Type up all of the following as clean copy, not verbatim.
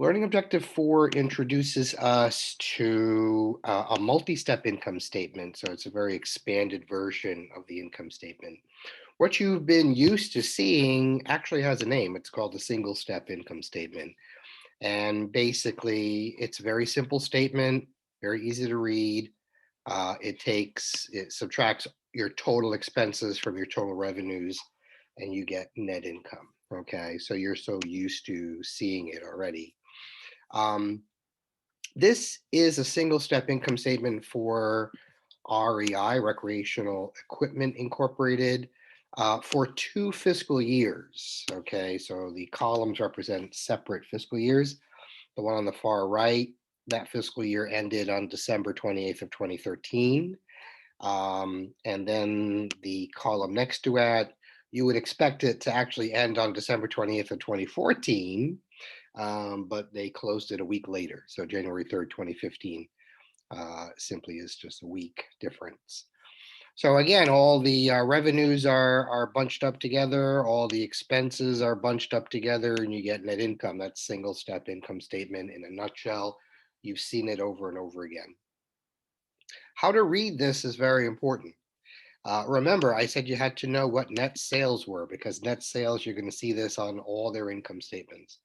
Learning Objective 4 introduces us to a multi-step income statement. So it's a very expanded version of the income statement. What you've been used to seeing actually has a name. It's called the single step income statement. And basically, it's a very simple statement, very easy to read. It subtracts your total expenses from your total revenues, and you get net income. Okay, so you're so used to seeing it already. Um, this is a single step income statement for REI, Recreational Equipment Incorporated, for 2 fiscal years. Okay, so the columns represent separate fiscal years. The one on the far right, that fiscal year ended on December 28th of 2013. And then the column next to it, you would expect it to actually end on December 20th of 2014, but they closed it a week later. So January 3rd, 2015 simply is just a week difference. So again, all the revenues are bunched up together, all the expenses are bunched up together, and you get net income. That's single step income statement in a nutshell. You've seen it over and over again. How to read this is very important. Remember, I said you had to know what net sales were because net sales, you're going to see this on all their income statements.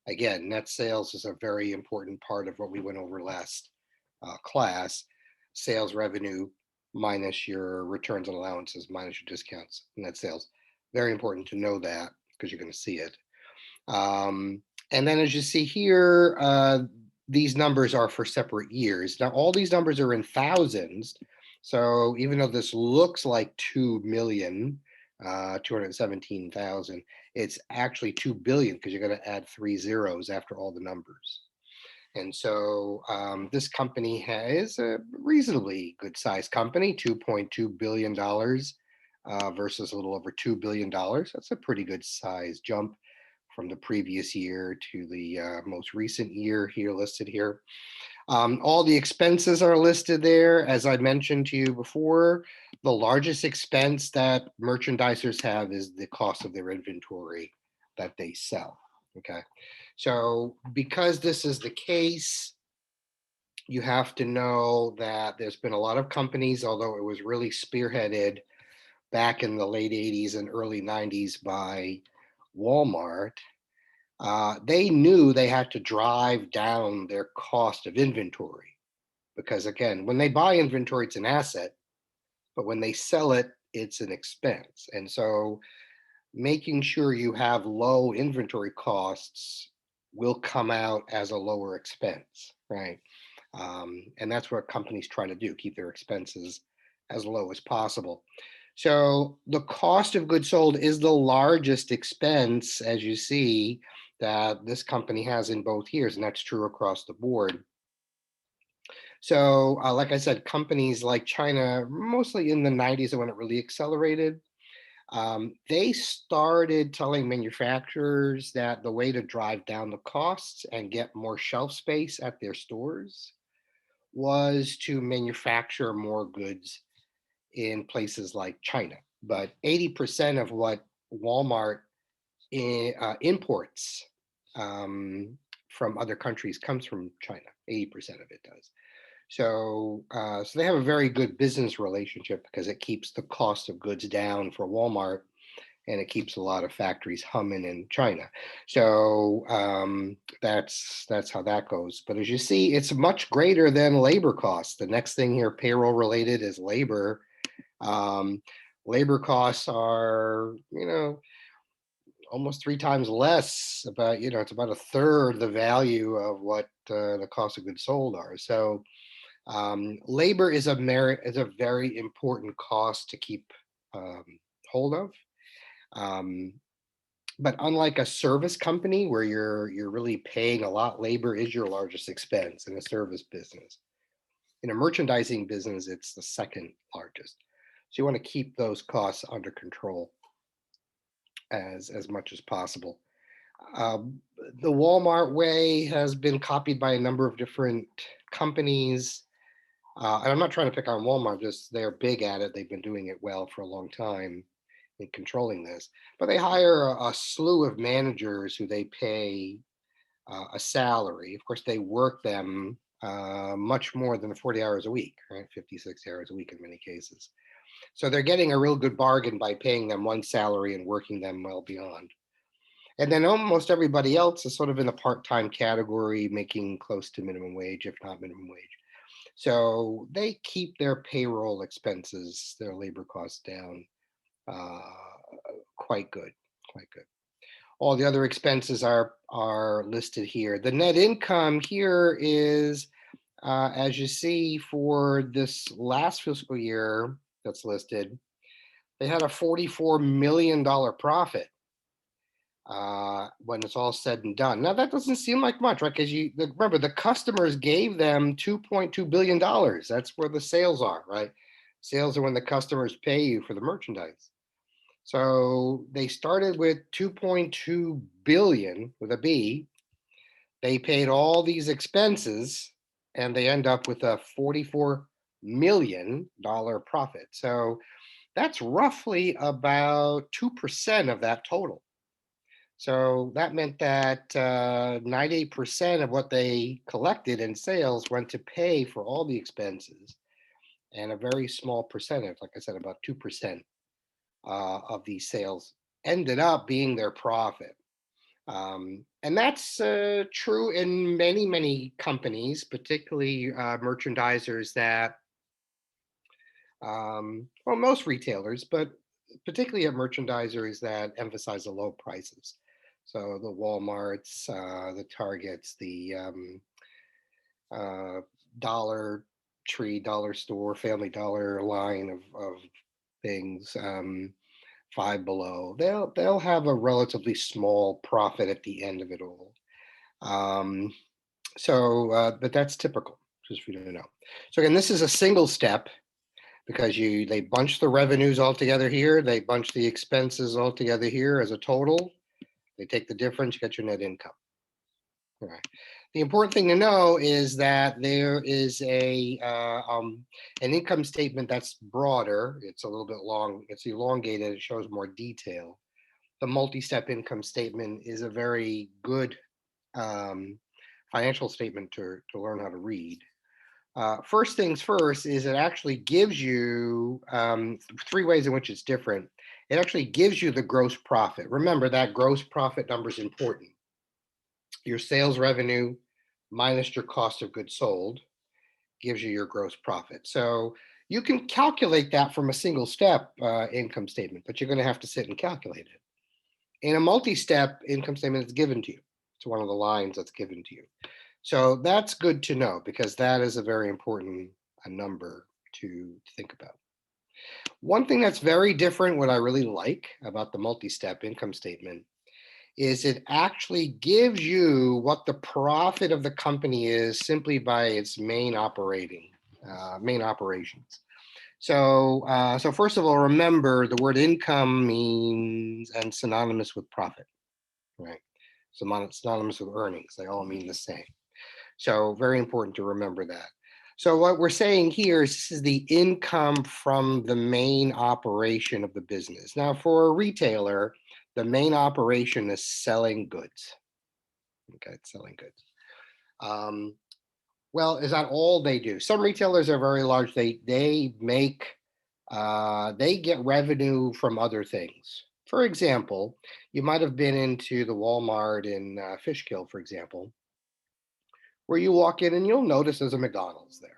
Again, net sales is a very important part of what we went over last class. Sales revenue minus your returns and allowances minus your discounts, net sales. Very important to know that because you're going to see it. And then as you see here, these numbers are for separate years. Now, all these numbers are in thousands. So even though this looks like 2 million, 217,000, it's actually 2 billion because you're going to add 3 zeros after all the numbers. And so this company is a reasonably good sized company, $2.2 billion versus a little over $2 billion. That's a pretty good size jump from the previous year to the most recent year here listed here. All the expenses are listed there. As I mentioned to you before, the largest expense that merchandisers have is the cost of their inventory that they sell. Okay. So because this is the case, you have to know that there's been a lot of companies, although it was really spearheaded back in the late 80s and early 90s by Walmart. They knew they had to drive down their cost of inventory because, again, when they buy inventory, it's an asset, but when they sell it, it's an expense. And so making sure you have low inventory costs will come out as a lower expense, right? And that's what companies try to do, keep their expenses as low as possible. So the cost of goods sold is the largest expense, as you see, that this company has in both years, and that's true across the board. So, like I said, companies like China, mostly in the 90s when it really accelerated, they started telling manufacturers that the way to drive down the costs and get more shelf space at their stores was to manufacture more goods in places like China. But 80% of what Walmart imports from other countries comes from China. 80% of it does. So they have a very good business relationship because it keeps the cost of goods down for Walmart, and it keeps a lot of factories humming in China. So that's how that goes. But as you see, it's much greater than labor costs. The next thing here, payroll related, is labor. Um, Labor costs are, almost 3 times less. It's about a third the value of what the cost of goods sold are. So labor is a very important cost to keep hold of. Um, but unlike a service company where you're really paying a lot, labor is your largest expense in a service business. In a merchandising business, it's the second largest. So you want to keep those costs under control as much as possible. Um, the Walmart way has been copied by a number of different companies. And I'm not trying to pick on Walmart, just they're big at it. They've been doing it well for a long time in controlling this. But they hire a slew of managers who they pay a salary. Of course, they work them much more than 40 hours a week, right? 56 hours a week in many cases. So they're getting a real good bargain by paying them one salary and working them well beyond. And then almost everybody else is sort of in the part-time category, making close to minimum wage, if not minimum wage. So they keep their payroll expenses, their labor costs down uh, quite good, quite good. All the other expenses are listed here. The net income here is, as you see, for this last fiscal year that's listed, they had a $44 million profit when it's all said and done. Now that doesn't seem like much, right? Because you remember the customers gave them $2.2 billion. That's where the sales are, right? Sales are when the customers pay you for the merchandise. So they started with 2.2 billion with a B. They paid all these expenses and they end up with a $44 million profit. So that's roughly about 2% of that total. So that meant that 98% of what they collected in sales went to pay for all the expenses, and a very small percentage, like I said, about 2% of these sales ended up being their profit. And that's true in many, many companies, particularly merchandisers that, well, most retailers, but particularly at merchandisers that emphasize the low prices. So the Walmarts, the Targets, the uh, Dollar Tree, Dollar Store, Family Dollar line of things, Five Below. They'll have a relatively small profit at the end of it all. Um, but that's typical, just for you to know. So again, this is a single step because they bunch the revenues all together here, they bunch the expenses all together here as a total. They take the difference, you get your net income. All right. The important thing to know is that there is an income statement that's broader. It's a little bit long. It's elongated. It shows more detail. The multi-step income statement is a very good um, financial statement to learn how to read. First things first is it actually gives you three ways in which it's different. It actually gives you the gross profit. Remember that gross profit number is important. Your sales revenue minus your cost of goods sold gives you your gross profit. So you can calculate that from a single step income statement, but you're going to have to sit and calculate it. In a multi-step income statement, it's given to you. It's one of the lines that's given to you. So that's good to know because that is a very important number to think about. One thing that's very different, what I really like about the multi-step income statement, is it actually gives you what the profit of the company is simply by its main operations. So first of all, remember the word income means and synonymous with profit, right? Synonymous with earnings. They all mean the same. So very important to remember that. So what we're saying here is this is the income from the main operation of the business. Now, for a retailer, the main operation is selling goods. Okay, it's selling goods. Well, is that all they do? Some retailers are very large. They get revenue from other things. For example, you might have been into the Walmart in Fishkill, for example, where you walk in and you'll notice there's a McDonald's there.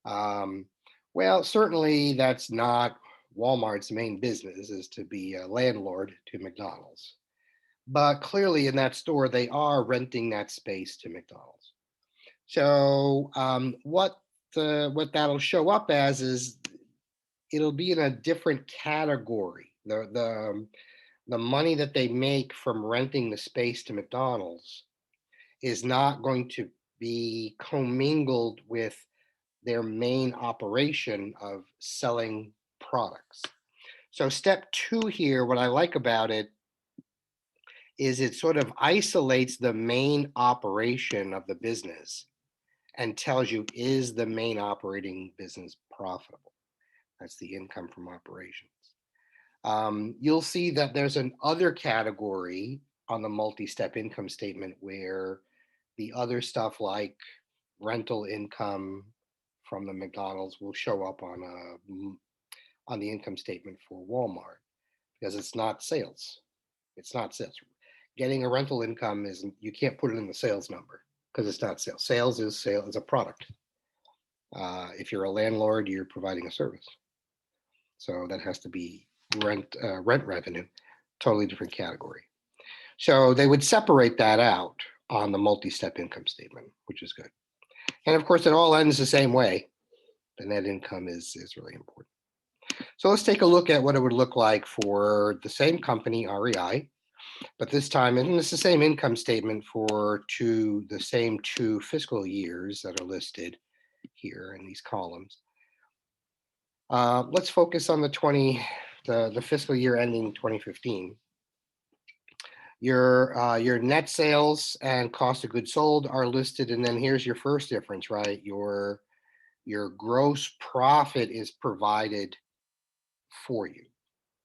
Um, well, certainly that's not Walmart's main business is to be a landlord to McDonald's. But clearly in that store, they are renting that space to McDonald's. So what that'll show up as is it'll be in a different category. The money that they make from renting the space to McDonald's is not going to be commingled with their main operation of selling products. So step two here, what I like about it is it sort of isolates the main operation of the business and tells you, is the main operating business profitable? That's the income from operations. You'll see that there's an other category on the multi-step income statement, where the other stuff like rental income from the McDonald's will show up on the income statement for Walmart, because it's not sales. It's not sales. Getting a rental income is, you can't put it in the sales number because it's not sales. Sale is a product. If you're a landlord, you're providing a service, so that has to be rent revenue, totally different category. So they would separate that out on the multi-step income statement, which is good. And of course, it all ends the same way. The net income is really important. So let's take a look at what it would look like for the same company, REI, but this time, and it's the same income statement for the same 2 fiscal years that are listed here in these columns. Let's focus on the fiscal year ending 2015. Your net sales and cost of goods sold are listed, and then here's your first difference, right? Your gross profit is provided for you.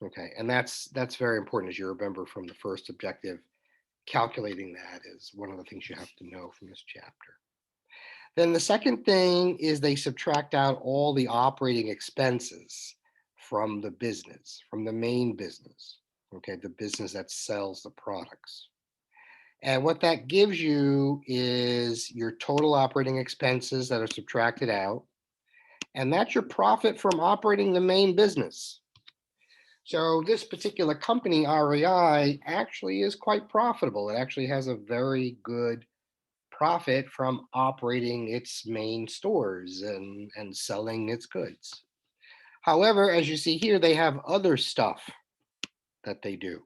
Okay, and that's very important, as you remember from the first objective. Calculating that is one of the things you have to know from this chapter. Then the second thing is they subtract out all the operating expenses from the business, from the main business, okay, the business that sells the products. And what that gives you is your total operating expenses that are subtracted out, and that's your profit from operating the main business. So this particular company, REI, actually is quite profitable. It actually has a very good profit from operating its main stores and selling its goods. However, as you see here, they have other stuff that they do.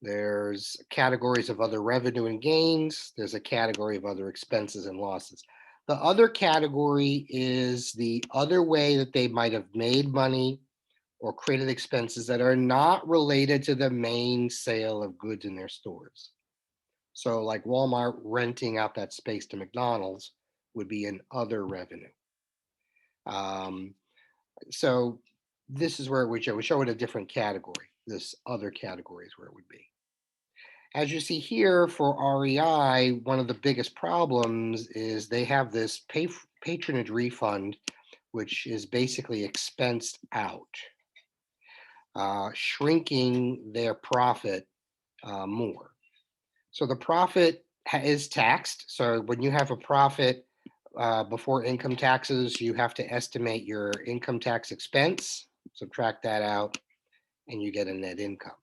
There's categories of other revenue and gains. There's a category of other expenses and losses. The other category is the other way that they might have made money or created expenses that are not related to the main sale of goods in their stores. So like Walmart renting out that space to McDonald's would be an other revenue. So this is where it would show. We show it a different category. This other category is where it would be. As you see here for REI, one of the biggest problems is they have this patronage refund, which is basically expensed out, shrinking their profit more. So the profit is taxed. So when you have a profit before income taxes, you have to estimate your income tax expense, subtract that out, and you get a net income.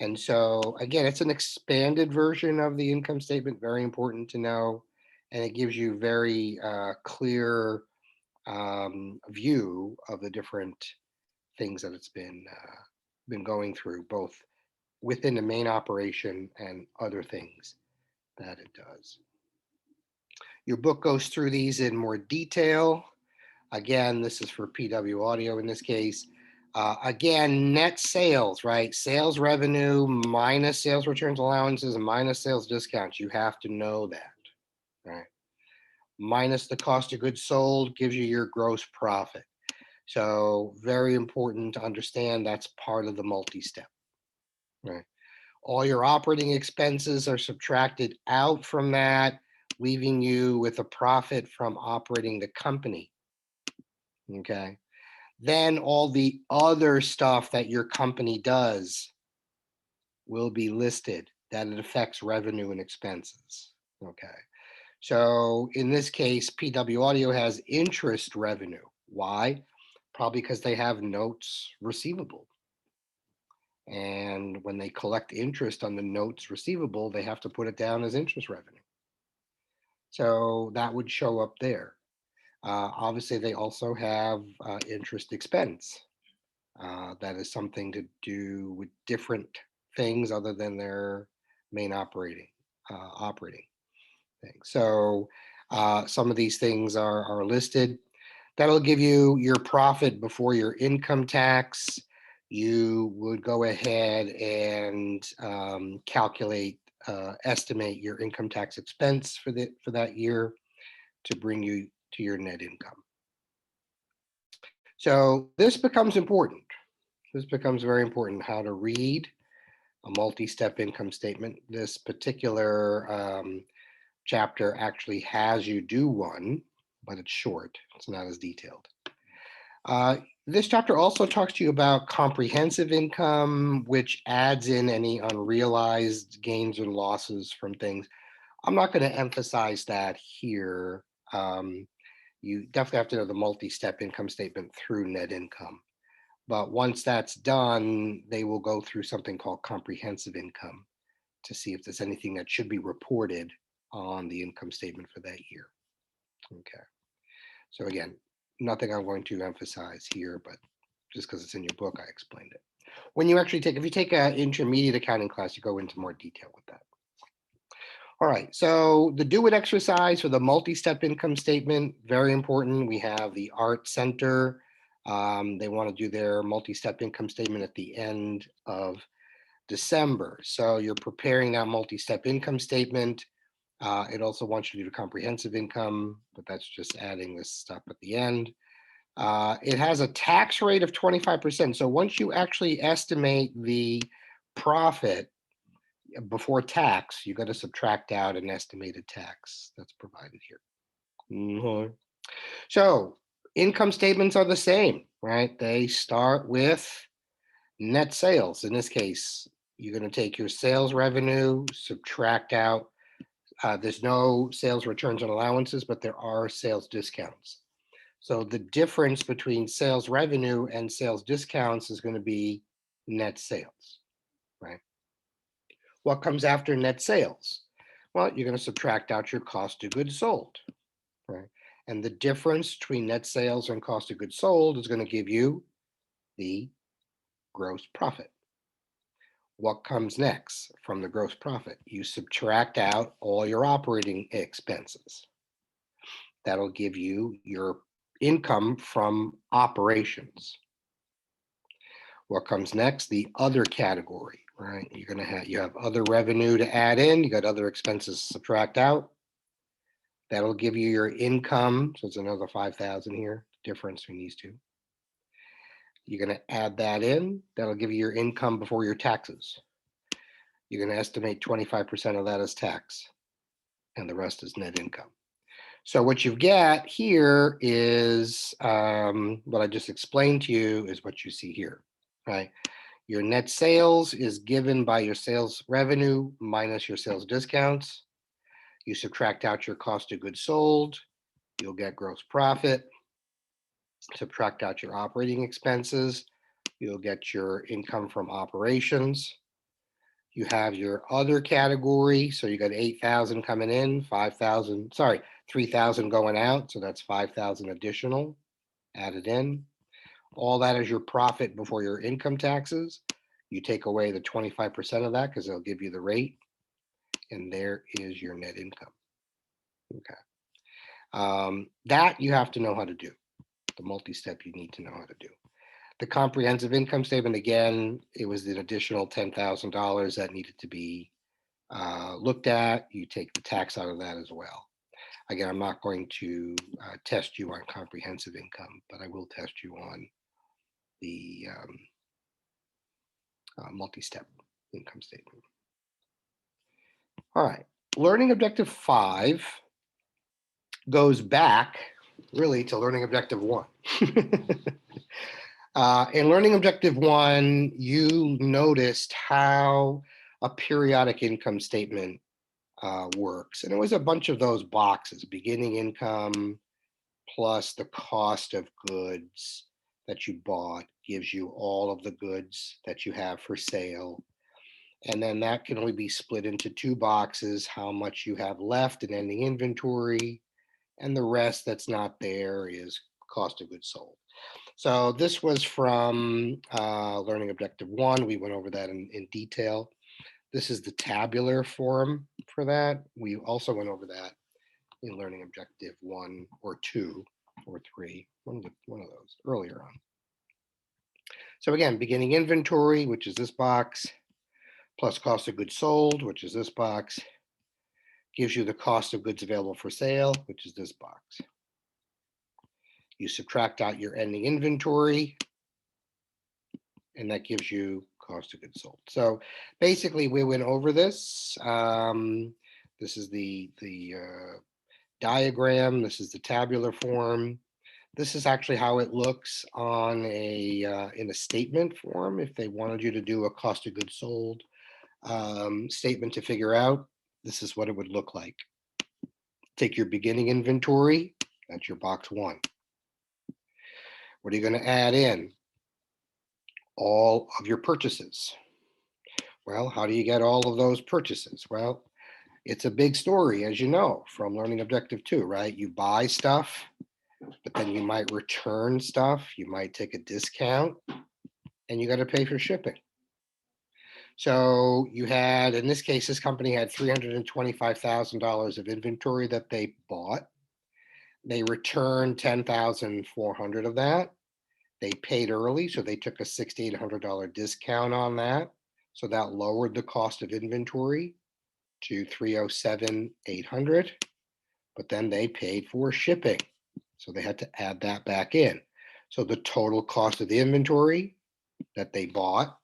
And so again, it's an expanded version of the income statement, very important to know. And it gives you very clear view of the different things that it's been going through, both within the main operation and other things that it does. Your book goes through these in more detail. Again, this is for PW Audio in this case. Again, net sales, right? Sales revenue minus sales returns allowances and minus sales discounts. You have to know that, right? Minus the cost of goods sold gives you your gross profit. So very important to understand that's part of the multi-step, right? All your operating expenses are subtracted out from that, leaving you with a profit from operating the company, okay? Then all the other stuff that your company does will be listed, that it affects revenue and expenses, okay? So in this case, PW Audio has interest revenue. Why? Probably because they have notes receivable. And when they collect interest on the notes receivable, they have to put it down as interest revenue. So that would show up there. Obviously, they also have interest expense. That is something to do with different things other than their main operating thing. So some of these things are listed. That'll give you your profit before your income tax. You would go ahead and estimate your income tax expense for that year to bring you to your net income. So this becomes important. This becomes very important, how to read a multi-step income statement. This particular chapter actually has you do one, but it's short. It's not as detailed. This chapter also talks to you about comprehensive income, which adds in any unrealized gains and losses from things. I'm not going to emphasize that here. You definitely have to know the multi-step income statement through net income. But once that's done, they will go through something called comprehensive income to see if there's anything that should be reported on the income statement for that year. Okay. So again, nothing I'm going to emphasize here, but just because it's in your book, I explained it. When you actually if you take an intermediate accounting class, you go into more detail with that. All right, so the do it exercise for the multi-step income statement, very important. We have the Art Center. They want to do their multi-step income statement at the end of December. So you're preparing that multi-step income statement. It also wants you to do comprehensive income, but that's just adding this stuff at the end. It has a tax rate of 25%. So once you actually estimate the profit before tax, you got to subtract out an estimated tax that's provided here. Mm-hmm. So income statements are the same, right? They start with net sales. In this case, you're going to take your sales revenue, subtract out. There's no sales returns and allowances, but there are sales discounts. So the difference between sales revenue and sales discounts is going to be net sales, right? What comes after net sales? Well, you're going to subtract out your cost of goods sold, right? And the difference between net sales and cost of goods sold is going to give you the gross profit. What comes next from the gross profit? You subtract out all your operating expenses. That'll give you your income from operations. What comes next? The other category, right? You're going to you have other revenue to add in. You got other expenses to subtract out. That'll give you your income. So it's another 5,000 here, difference between these two. You're going to add that in. That'll give you your income before your taxes. You're going to estimate 25% of that as tax, and the rest is net income. So what you've got here is what I just explained to you is what you see here, right? Your net sales is given by your sales revenue minus your sales discounts. You subtract out your cost of goods sold, you'll get gross profit. Subtract out your operating expenses, you'll get your income from operations. You have your other category, so you got 8,000 coming in, 5,000, sorry, 3,000 going out, so that's 5,000 additional added in. All that is your profit before your income taxes. You take away the 25% of that because they'll give you the rate, and there is your net income. Okay. That you have to know how to do. The multi-step you need to know how to do. The comprehensive income statement, again, it was an additional $10,000 that needed to be looked at. You take the tax out of that as well. Again, I'm not going to test you on comprehensive income, but I will test you on the multi-step income statement. All right, learning objective 5 goes back really to learning objective 1. In learning objective 1, you noticed how a periodic income statement works. And it was a bunch of those boxes: beginning income plus the cost of goods that you bought gives you all of the goods that you have for sale. And then that can only be split into 2 boxes: how much you have left in ending inventory, and the rest that's not there is cost of goods sold. So this was from learning objective 1. We went over that in detail. This is the tabular form for that. We also went over that in learning objective 1 or 2 or 3, one of those earlier on. So again, beginning inventory, which is this box, plus cost of goods sold, which is this box, gives you the cost of goods available for sale, which is this box. You subtract out your ending inventory, and that gives you cost of goods sold. So basically, we went over this. This is the diagram. This is the tabular form. This is actually how it looks on a in a statement form. If they wanted you to do a cost of goods sold statement to figure out, this is what it would look like. Take your beginning inventory. That's your box 1. What are you going to add in? All of your purchases. Well, how do you get all of those purchases? Well, it's a big story, as you know, from Learning Objective 2, right? You buy stuff, but then you might return stuff. You might take a discount, and you got to pay for shipping. So you had, in this case, this company had $325,000 of inventory that they bought. They returned $10,400 of that. They paid early, so they took a $6,800 discount on that. So that lowered the cost of inventory to $307,800. But then they paid for shipping, so they had to add that back in. So the total cost of the inventory that they bought,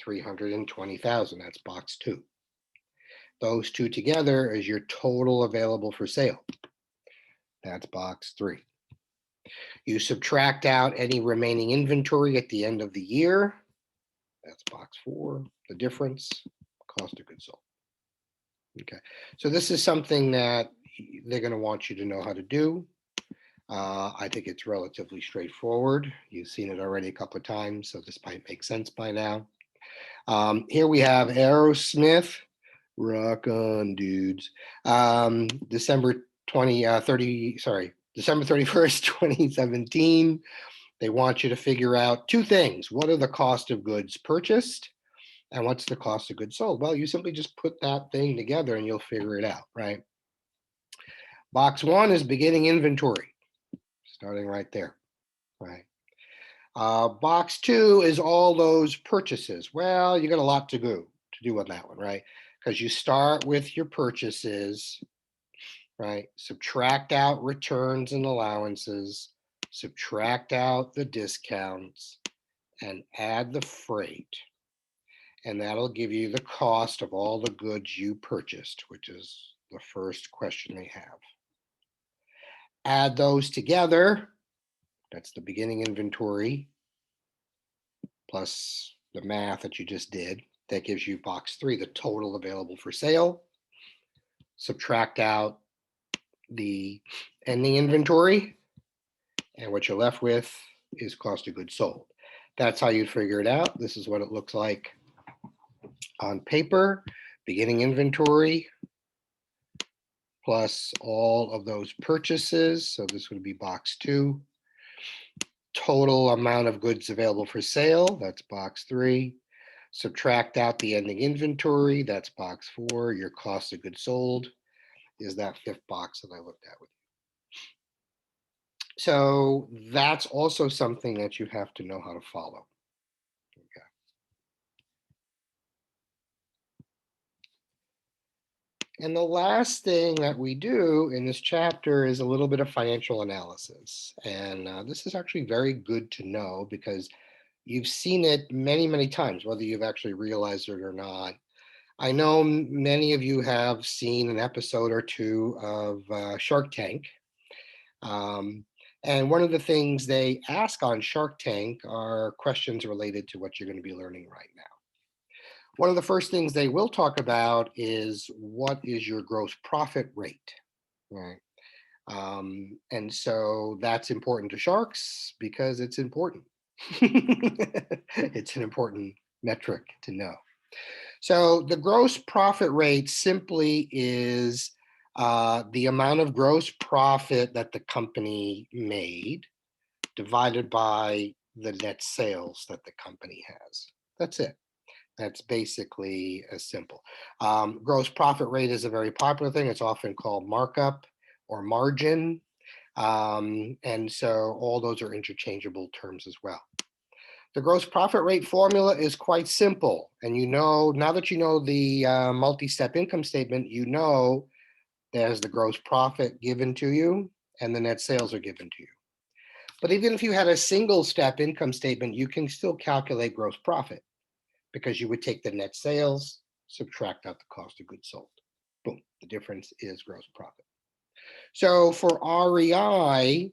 $320,000. That's box 2. Those two together is your total available for sale. That's box 3. You subtract out any remaining inventory at the end of the year. That's box 4. The difference, cost of goods sold. Okay, so this is something that they're going to want you to know how to do. I think it's relatively straightforward. You've seen it already a couple of times, so this might make sense by now. Here we have Aerosmith. Rock on, dudes. December 31st, 2017. They want you to figure out two things. What are the cost of goods purchased? And what's the cost of goods sold? Well, you simply just put that thing together and you'll figure it out, right? Box 1 is beginning inventory, starting right there, right? Box 2 is all those purchases. Well, you got a lot to do on that one, right? Because you start with your purchases, right? Subtract out returns and allowances, subtract out the discounts, and add the freight. And that'll give you the cost of all the goods you purchased, which is the first question they have. Add those together. That's the beginning inventory plus the math that you just did. That gives you box 3, the total available for sale. Subtract out the ending inventory, and what you're left with is cost of goods sold. That's how you'd figure it out. This is what it looks like on paper. Beginning inventory plus all of those purchases. So this would be box 2. Total amount of goods available for sale. That's box 3. Subtract out the ending inventory. That's box 4. Your cost of goods sold is that 5th box that I looked at with you. So that's also something that you have to know how to follow. Okay. And the last thing that we do in this chapter is a little bit of financial analysis. And this is actually very good to know because you've seen it many, many times, whether you've actually realized it or not. I know many of you have seen an episode or two of Shark Tank. And one of the things they ask on Shark Tank are questions related to what you're going to be learning right now. One of the first things they will talk about is what is your gross profit rate, right? And so that's important to sharks because it's important. It's an important metric to know. So the gross profit rate simply is the amount of gross profit that the company made divided by the net sales that the company has. That's it. That's basically as simple. Gross profit rate is a very popular thing. It's often called markup or margin. And so all those are interchangeable terms as well. The gross profit rate formula is quite simple. And you know, now that you know the multi-step income statement, you know there's the gross profit given to you and the net sales are given to you. But even if you had a single step income statement, you can still calculate gross profit. because you would take the net sales, subtract out the cost of goods sold. Boom, the difference is gross profit. So for REI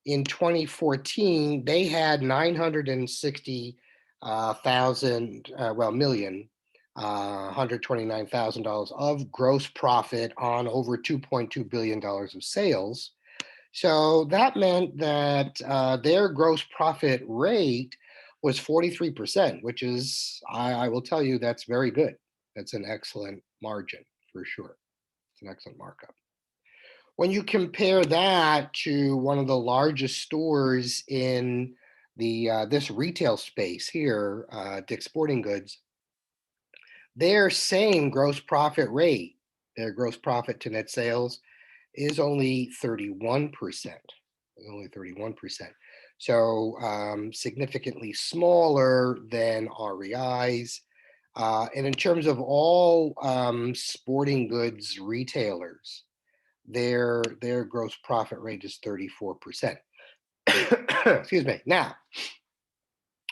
in 2014, they had 960,000, million, $129,000 of gross profit on over $2.2 billion of sales. So that meant that their gross profit rate was 43%, which is, I will tell you, that's very good. That's an excellent margin for sure. It's an excellent markup. When you compare that to one of the largest stores in this retail space here, Dick's Sporting Goods, their same gross profit rate, their gross profit to net sales, is only 31%. Only 31%. So significantly smaller than REI's. And in terms of all sporting goods retailers, their gross profit rate is 34%. Excuse me. Now,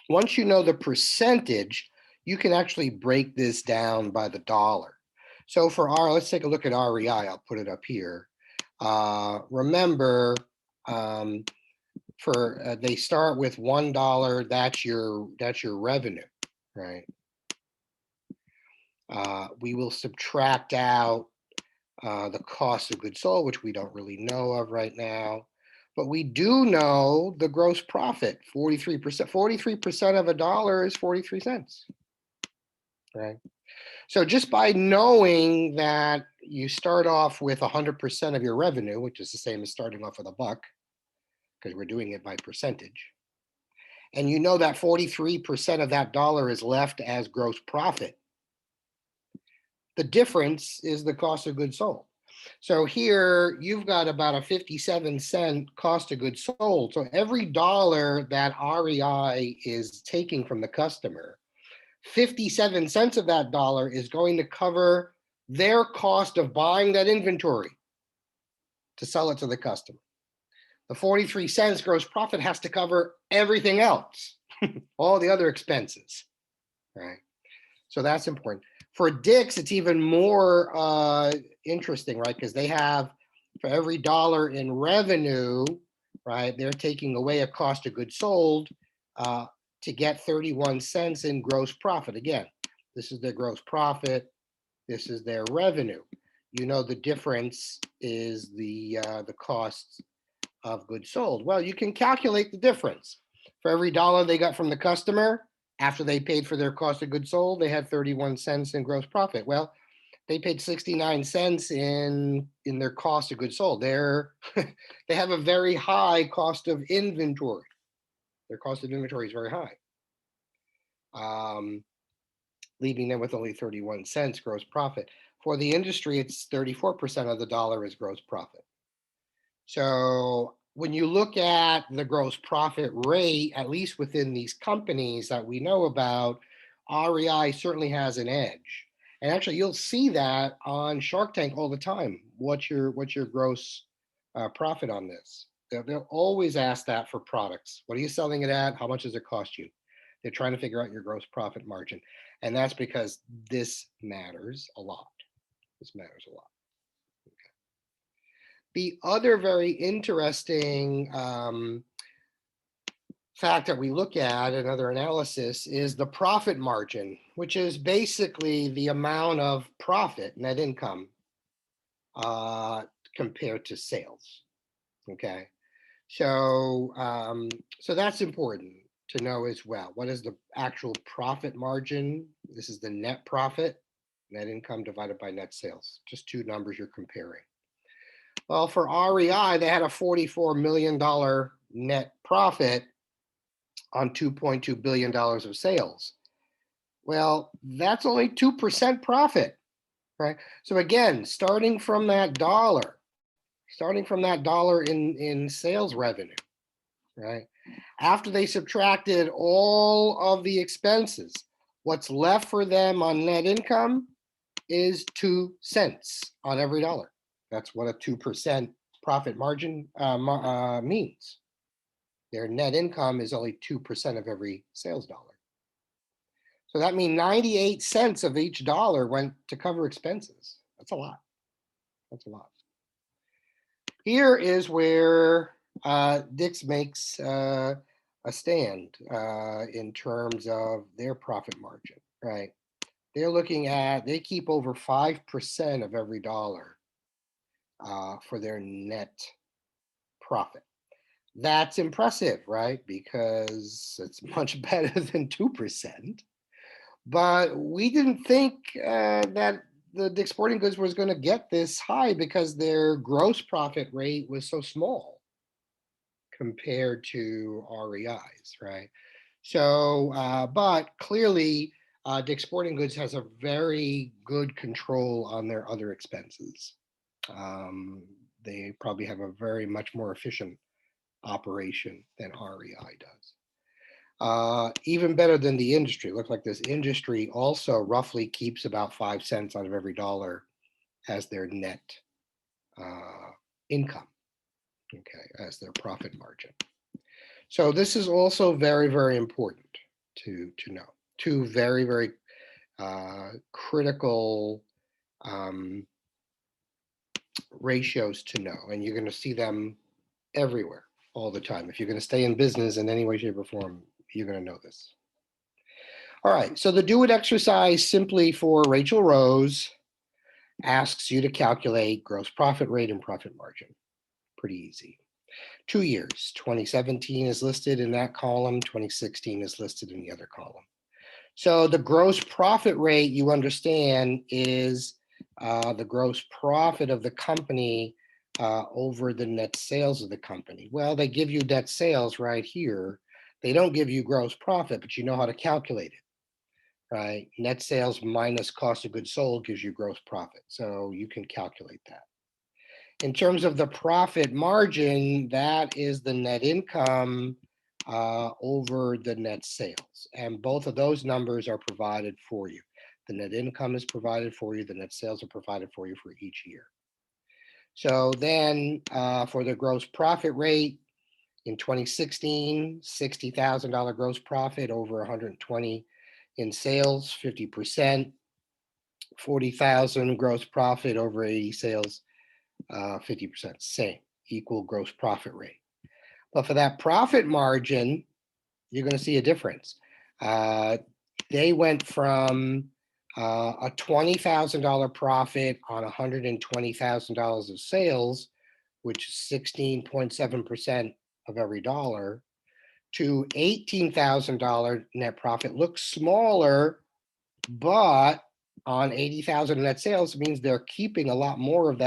once you know the percentage, you can actually break this down by the dollar. So for let's take a look at REI. I'll put it up here. Remember, they start with $1. That's your revenue, right? We will subtract out the cost of goods sold, which we don't really know of right now, but we do know the gross profit, 43%. 43% of $1 is 43 cents, right? So just by knowing that you start off with 100% of your revenue, which is the same as starting off with a buck, because we're doing it by percentage, and you know that 43% of that dollar is left as gross profit, the difference is the cost of goods sold. So here you've got about a 57-cent cost of goods sold. So every dollar that REI is taking from the customer, 57 cents of that dollar is going to cover their cost of buying that inventory to sell it to the customer. The 43 cents gross profit has to cover everything else, all the other expenses, right? So that's important. For Dick's, it's even more interesting, right? Because they have, for every dollar in revenue, right, they're taking away a cost of goods sold to get 31 cents in gross profit. Again, this is their gross profit. This is their revenue. You know the difference is the cost of goods sold. Well, you can calculate the difference. For every dollar they got from the customer, after they paid for their cost of goods sold, they had 31 cents in gross profit. Well, they paid 69 cents in their cost of goods sold. They have a very high cost of inventory. Their cost of inventory is very high, leaving them with only 31 cents gross profit. For the industry, it's 34% of the dollar is gross profit. So when you look at the gross profit rate, at least within these companies that we know about, REI certainly has an edge. And actually, you'll see that on Shark Tank all the time. What's your gross profit on this? They'll always ask that for products. What are you selling it at? How much does it cost you? They're trying to figure out your gross profit margin. And that's because this matters a lot. This matters a lot. The other very interesting fact that we look at, another analysis, is the profit margin, which is basically the amount of profit, net income, compared to sales. Okay, so that's important to know as well. What is the actual profit margin? This is the net profit, net income divided by net sales. Just two numbers you're comparing. Well, for REI, they had a $44 million net profit on $2.2 billion of sales. Well, that's only 2% profit, right? So again, starting from that dollar in sales revenue, right? After they subtracted all of the expenses, what's left for them on net income is 2 cents on every dollar. That's what a 2% profit margin means. Their net income is only 2% of every sales dollar. So that means 98 cents of each dollar went to cover expenses. That's a lot. That's a lot. Here is where Dix makes a stand in terms of their profit margin, right? They're looking at, they keep over 5% of every dollar for their net profit. That's impressive, right? Because it's much better than 2%. But we didn't think that the Dick's Sporting Goods was going to get this high because their gross profit rate was so small compared to REI's, right? So, but clearly, Dick's Sporting Goods has a very good control on their other expenses. They probably have a very much more efficient operation than REI does. Even better than the industry. Looks like this industry also roughly keeps about 5 cents out of every dollar as their net income, okay, as their profit margin. So this is also very, very important to know. Two very, very critical ratios to know, and you're going to see them everywhere all the time. If you're going to stay in business in any way, shape, or form, you're going to know this. All right, so the do it exercise simply for Rachel Rose asks you to calculate gross profit rate and profit margin. Pretty easy. 2 years, 2017 is listed in that column, 2016 is listed in the other column. So the gross profit rate, you understand, is the gross profit of the company over the net sales of the company. Well, they give you net sales right here. They don't give you gross profit, but you know how to calculate it, right? Net sales minus cost of goods sold gives you gross profit. So you can calculate that. In terms of the profit margin, that is the net income over the net sales. And both of those numbers are provided for you. The net income is provided for you. The net sales are provided for you for each year. So then for the gross profit rate in 2016, $60,000 gross profit over 120 in sales, 50%, 40,000 gross profit over 80 sales, 50%, same, equal gross profit rate. But for that profit margin, you're going to see a difference. They went from a $20,000 profit on $120,000 of sales, which is 16.7% of every dollar, to $18,000 net profit. Looks smaller, but on 80,000 net sales means they're keeping a lot more of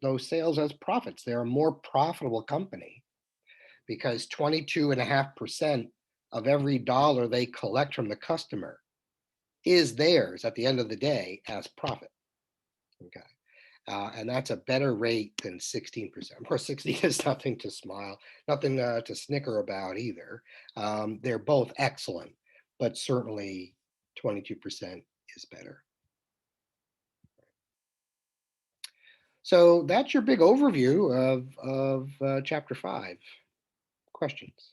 those sales as profits. They're a more profitable company because 22.5% of every dollar they collect from the customer is theirs at the end of the day as profit. Okay. And that's a better rate than 16%. Of course, 16 is nothing to smile, nothing to snicker about either. They're both excellent, but certainly 22% is better. So that's your big overview of chapter 5. Questions?